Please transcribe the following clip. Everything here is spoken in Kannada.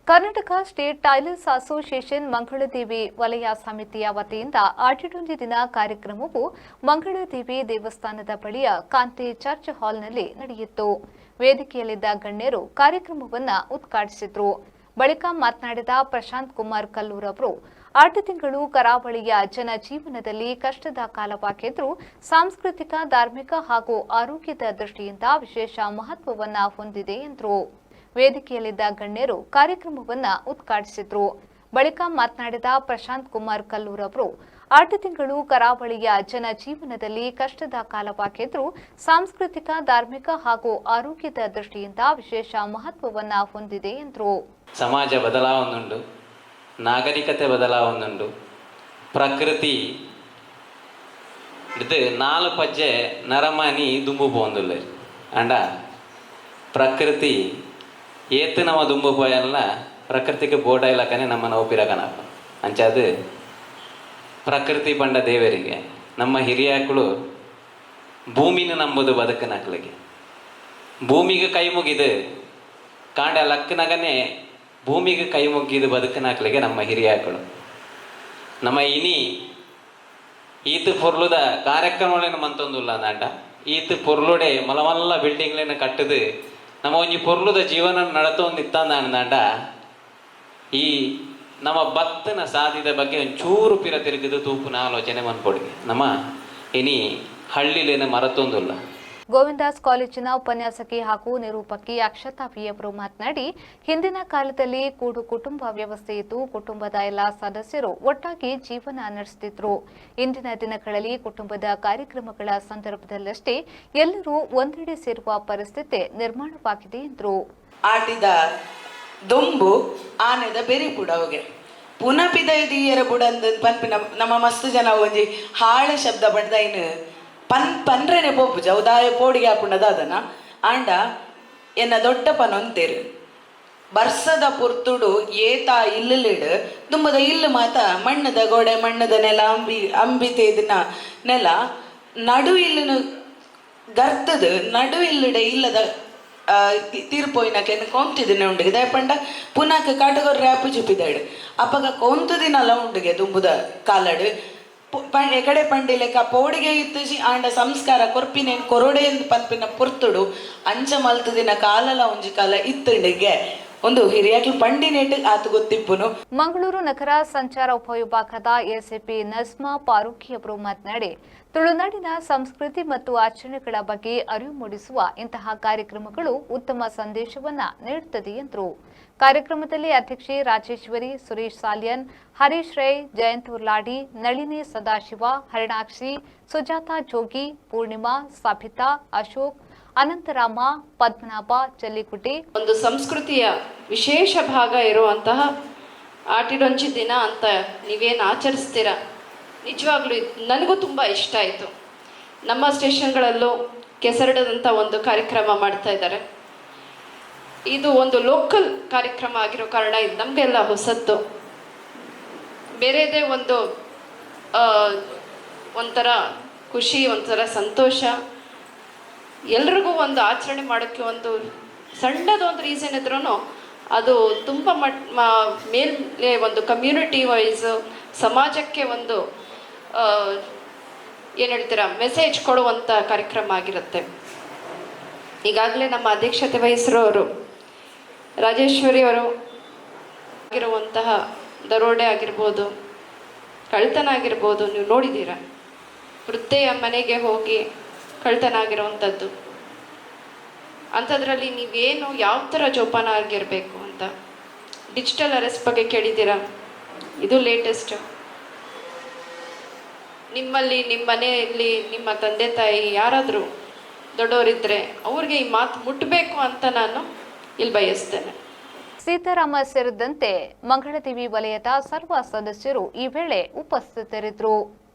Karnataka state tailors association Mangaladevi ವಲಯ ಸಮಿತಿಯ ವತಿಯಿಂದ ಆಟಿಡೊಂದಿ ದಿನ ಕಾರ್ಯಕ್ರಮವು ಮಂಗಳದೇವಿ ದೇವಸ್ಥಾನದ ಬಳಿಯ ಕಾಂತಿ ಚರ್ಚ್ ಹಾಲ್ನಲ್ಲಿ ನಡೆಯಿತು. ವೇದಿಕೆಯಲ್ಲಿದ್ದ ಗಣ್ಯರು ಕಾರ್ಯಕ್ರಮವನ್ನು ಉದ್ಘಾಟಿಸಿದರು. ಬಳಿಕ ಮಾತನಾಡಿದ ಪ್ರಶಾಂತ್ ಕುಮಾರ್ ಕಲ್ಲೂರ್ ಅವರು, 8 ತಿಂಗಳು ಕರಾವಳಿಯ ಜನಜೀವನದಲ್ಲಿ ಕಷ್ಟದ ಕಾಲವಾಗಿದ್ದರೂ ಸಾಂಸ್ಕೃತಿಕ, ಧಾರ್ಮಿಕ ಹಾಗೂ ಆರೋಗ್ಯದ ದೃಷ್ಟಿಯಿಂದ ವಿಶೇಷ ಮಹತ್ವವನ್ನು ಹೊಂದಿದೆ ಎಂದರು. ವೇದಿಕೆಯಲ್ಲಿದ್ದ ಗಣ್ಯರು ಕಾರ್ಯಕ್ರಮವನ್ನು ಉದ್ಘಾಟಿಸಿದರು. ಬಳಿಕ ಮಾತನಾಡಿದ ಪ್ರಶಾಂತ್ ಕುಮಾರ್ ಕಲ್ಲೂರ್ ಅವರು, 8 ತಿಂಗಳು ಕರಾವಳಿಯ ಜನಜೀವನದಲ್ಲಿ ಕಷ್ಟದ ಕಾಲವಾಗಿದ್ದರೂ ಸಾಂಸ್ಕೃತಿಕ, ಧಾರ್ಮಿಕ ಹಾಗೂ ಆರೋಗ್ಯದ ದೃಷ್ಟಿಯಿಂದ ವಿಶೇಷ ಮಹತ್ವವನ್ನು ಹೊಂದಿದೆ ಎಂದರು. ಸಮಾಜ ಬದಲಾವಣೆಯುಂಟು, ನಾಗರಿಕತೆ ಬದಲಾವಣೆಯುಂಟು, ಪ್ರಕೃತಿ ಇದು 4 ಪಜ್ಜೆ ನರಮಾನಿ ದುಂಬು ಪೋಂದುಲ್ಲ ಅಂಡ ಪ್ರಕೃತಿ ಏತು ನಮ್ಮ ದುಂಬು ಪೋಯಲ್ಲ ಪ್ರಕೃತಿಗೆ ಬೋಟ ಇಲ್ಲಕನೆ ನಮ್ಮ ನೌಪಿರಕನಪ್ಪ ಅಂಚದು ಪ್ರಕೃತಿ ಬಂಡ ದೇವರಿಗೆ ನಮ್ಮ ಹಿರಿಯಕ್ಕಳು ಭೂಮಿನ ನಂಬುದು ಬದುಕನಕ್ಲಿಗೆ ಭೂಮಿಗೆ ಕೈ ಮುಗಿದು ಕಾಂಡ ಲಕ್ಕನಗನೆ ಭೂಮಿಗೆ ಕೈ ಮುಗಿದು ಬದುಕನಕ್ಲಿಗೆ ನಮ್ಮ ಹಿರಿಯಕ್ಕಳು ನಮ್ಮ ಇನಿ ಈತು ಪೊರ್ಲುದ ಕಾರ್ಯಕ್ರಮಗಳೇನು ಮಂತೊಂದುಲ್ಲ ಅಂಡ ಈತು ಪೊರ್ಲುಡೆ ಮಲಮಲ್ಲ ಬಿಲ್ಡಿಂಗ್ಲೇನು ಕಟ್ಟದು ನಮ್ಮ ಒಂಜಿ ಪೊರ್ಲುದ ಜೀವನ ನಡತೊಂದಿತ್ತಂದ ಈ ನಮ್ಮ ಭತ್ತನ ಸಾಧಿದ ಬಗ್ಗೆ ಒಂಚೂರು ಪಿರ ತಿರುಗಿದು ತೂಪುನ ಆಲೋಚನೆ ಮನ್ಕೊಡಿ ನಮ್ಮ ಇನಿ ಹಳ್ಳಿಲೇನು ಮರತೊಂದುಲ್ಲ. ಗೋವಿಂದಾಸ್ ಕಾಲೇಜಿನ ಉಪನ್ಯಾಸಕಿ ಹಾಗೂ ನಿರೂಪಕಿ ಅಕ್ಷತಾ ವಿ ಅವರು ಮಾತನಾಡಿ, ಹಿಂದಿನ ಕಾಲದಲ್ಲಿ ಕೂಡು ಕುಟುಂಬ ವ್ಯವಸ್ಥೆ ಇದ್ದು ಕುಟುಂಬದ ಎಲ್ಲ ಸದಸ್ಯರು ಒಟ್ಟಾಗಿ ಜೀವನ ನಡೆಸುತ್ತಿದ್ರು. ಇಂದಿನ ದಿನಗಳಲ್ಲಿ ಕುಟುಂಬದ ಕಾರ್ಯಕ್ರಮಗಳ ಸಂದರ್ಭದಲ್ಲಷ್ಟೇ ಎಲ್ಲರೂ ಒಂದೆಡೆ ಸೇರುವ ಪರಿಸ್ಥಿತಿ ನಿರ್ಮಾಣವಾಗಿದೆ ಎಂದರು. ಆಟಿದ ದೊಂಬು ಆನೆದ ಬೆರಿ ಬುಡವಗೆ ಪುನಃ ಪಿದೈದಿಯರ ಬುಡಂದ ಪನ್ಪಿನ ನಮ್ಮ ಮಸ್ತ್ ಜನ ಒಂಜಿ ಹಾಳೆ ಶಬ್ದ ಬಡ್ದೈನು ಪನ್ರೆನೆ ಪೋಪುಜ ಉದಾಯ ಪೋಡಿಗೆ ಹಾಪುಂಡದ ಅದನ್ನ ಆಂಡ ಎನ್ನ ದೊಡ್ಡ ಪನೊಂತೇರು ಬರ್ಸದ ಪುರ್ತುಡು ಏತ ಇಲ್ಲಿಡು ತುಂಬದ ಇಲ್ಲು ಮಾತ ಮಣ್ಣದ ಗೋಡೆ ಮಣ್ಣದ ನೆಲ ಅಂಬಿತೇದಿನ ನೆಲ ನಡು ಇಲ್ಲಿನ ಗರ್ತದ ನಡು ಇಲ್ಲಿಡೆ ಇಲ್ಲದ ತೀರ್ಪೋಯ್ನಕ್ಕೆ ಕೊಂತಿದಿನ ಉಂಡಿಗೆ ದಯಪಂಡ ಪುನಃ ಕಾಟಗೋರ್ ರ್ಯಾಪು ಚುಪ್ಪಿದಾಡು ಅಪ್ಪಗ ಕೊಂತದಿನಲ್ಲ ಉಂಡಿಗೆ ತುಂಬುದ ಕಾಲಡು ಎಕಡೆ ಪಂಡಿಲೆಕ್ಕ ಪೋಡಿಗೆ ಇತ್ತಿಸಿ ಆಂಡ ಸಂಸ್ಕಾರ ಕೊರ್ಪಿನೇನು ಕೊರೊಡೆ ಎಂದು ಪನ್ಪಿನ ಪುರ್ತುಡು ಅಂಚ ಮಲ್ತದಿನ ಕಾಲಲ ಒಂಜಿ ಕಾಲ ಇತ್ತಂಡಿಗೆ ಒಂದು ಹಿರಿಯಾಕ್ಲು ಪಂಡಿನೇಟ್ ಆತು ಗೊತ್ತಿಪ್ಪುನು. ಮಂಗಳೂರು ನಗರ ಸಂಚಾರ ಉಪವಿಭಾಗದ ಎಸಿಪಿ ನಜ್ಮಾ ಫಾರೂಕಿ ಅವರು ಮಾತನಾಡಿ, ತುಳುನಾಡಿನ ಸಂಸ್ಕೃತಿ ಮತ್ತು ಆಚರಣೆಗಳ ಬಗ್ಗೆ ಅರಿವು ಮೂಡಿಸುವ ಇಂತಹ ಕಾರ್ಯಕ್ರಮಗಳು ಉತ್ತಮ ಸಂದೇಶವನ್ನ ನೀಡುತ್ತದೆ ಎಂದರು. ಕಾರ್ಯಕ್ರಮದಲ್ಲಿ ಅಧ್ಯಕ್ಷೆ ರಾಜೇಶ್ವರಿ, ಸುರೇಶ್ ಸಾಲ್ಯನ್, ಹರೀಶ್ ರೈ, ಜಯಂತ್ ಉರ್ಲಾಡಿ, ನಳಿನಿ ಸದಾಶಿವ, ಹರಿಣಾಕ್ಷಿ, ಸುಜಾತಾ ಜೋಗಿ, ಪೂರ್ಣಿಮಾ, ಸಬಿತಾ, ಅಶೋಕ್, ಅನಂತರಾಮ, ಪದ್ಮನಾಭ, ಚಲ್ಲಿಕುಟಿ. ಒಂದು ಸಂಸ್ಕೃತಿಯ ವಿಶೇಷ ಭಾಗ ಇರುವಂತಹ ಆಟಿಡೊಂಜಿ ದಿನ ಅಂತ ನೀವೇನು ಆಚರಿಸ್ತೀರ, ನಿಜವಾಗ್ಲೂ ನನಗೂ ತುಂಬ ಇಷ್ಟ ಆಯಿತು. ನಮ್ಮ ಸ್ಟೇಷನ್ಗಳಲ್ಲೂ ಕೆಸರಡದಂಥ ಒಂದು ಕಾರ್ಯಕ್ರಮ ಮಾಡ್ತಾ ಇದ್ದಾರೆ. ಇದು ಒಂದು ಲೋಕಲ್ ಕಾರ್ಯಕ್ರಮ ಆಗಿರೋ ಕಾರಣ ಇದು ನಮಗೆಲ್ಲ ಹೊಸತ್ತು. ಬೇರೆದೇ ಒಂಥರ ಖುಷಿ, ಒಂಥರ ಸಂತೋಷ. ಎಲ್ರಿಗೂ ಒಂದು ಆಚರಣೆ ಮಾಡೋಕ್ಕೆ ಒಂದು ಸಣ್ಣದೊಂದು ರೀಸನ್ ಇದ್ರೂ ಅದು ತುಂಬ ಮೇಲೆ ಒಂದು ಕಮ್ಯುನಿಟಿ ವೈಸ್ ಸಮಾಜಕ್ಕೆ ಒಂದು ಏನು ಹೇಳ್ತೀರಾ ಮೆಸೇಜ್ ಕೊಡುವಂಥ ಕಾರ್ಯಕ್ರಮ ಆಗಿರುತ್ತೆ. ಈಗಾಗಲೇ ನಮ್ಮ ಅಧ್ಯಕ್ಷತೆ ವಹಿಸಿರೋರು ರಾಜೇಶ್ವರಿ ಅವರು ಆಗಿರುವಂತಹ ದರೋಡೆ ಆಗಿರ್ಬೋದು, ಕಳ್ತನ ಆಗಿರ್ಬೋದು, ನೀವು ನೋಡಿದ್ದೀರಾ. ವೃದ್ಧೆಯ ಮನೆಗೆ ಹೋಗಿ ಕಳ್ತನ ಆಗಿರುವಂಥದ್ದು, ಅಂಥದ್ರಲ್ಲಿ ನೀವೇನು ಯಾವ ಥರ ಜೋಪಾನ ಆಗಿರಬೇಕು ಅಂತ. ಡಿಜಿಟಲ್ ಅರೆಸ್ಟ್ ಬಗ್ಗೆ ಕೇಳಿದ್ದೀರಾ, ಇದು ಲೇಟೆಸ್ಟ್. ನಿಮ್ಮಲ್ಲಿ, ನಿಮ್ಮ ಮನೆಯಲ್ಲಿ ನಿಮ್ಮ ತಂದೆ ತಾಯಿ ಯಾರಾದರೂ ದೊಡ್ಡವರಿದ್ದರೆ ಅವ್ರಿಗೆ ಈ ಮಾತು ಮುಟ್ಟಬೇಕು ಅಂತ ನಾನು ಇಲ್ಲಿ ಬಯಸ್ತೇನೆ. ಸೀತಾರಾಮ ಸೇರಿದಂತೆ ಮಂಗಳದೇವಿ ವಲಯದ ಸರ್ವ ಸದಸ್ಯರು ಈ ವೇಳೆ ಉಪಸ್ಥಿತರಿದ್ದರು.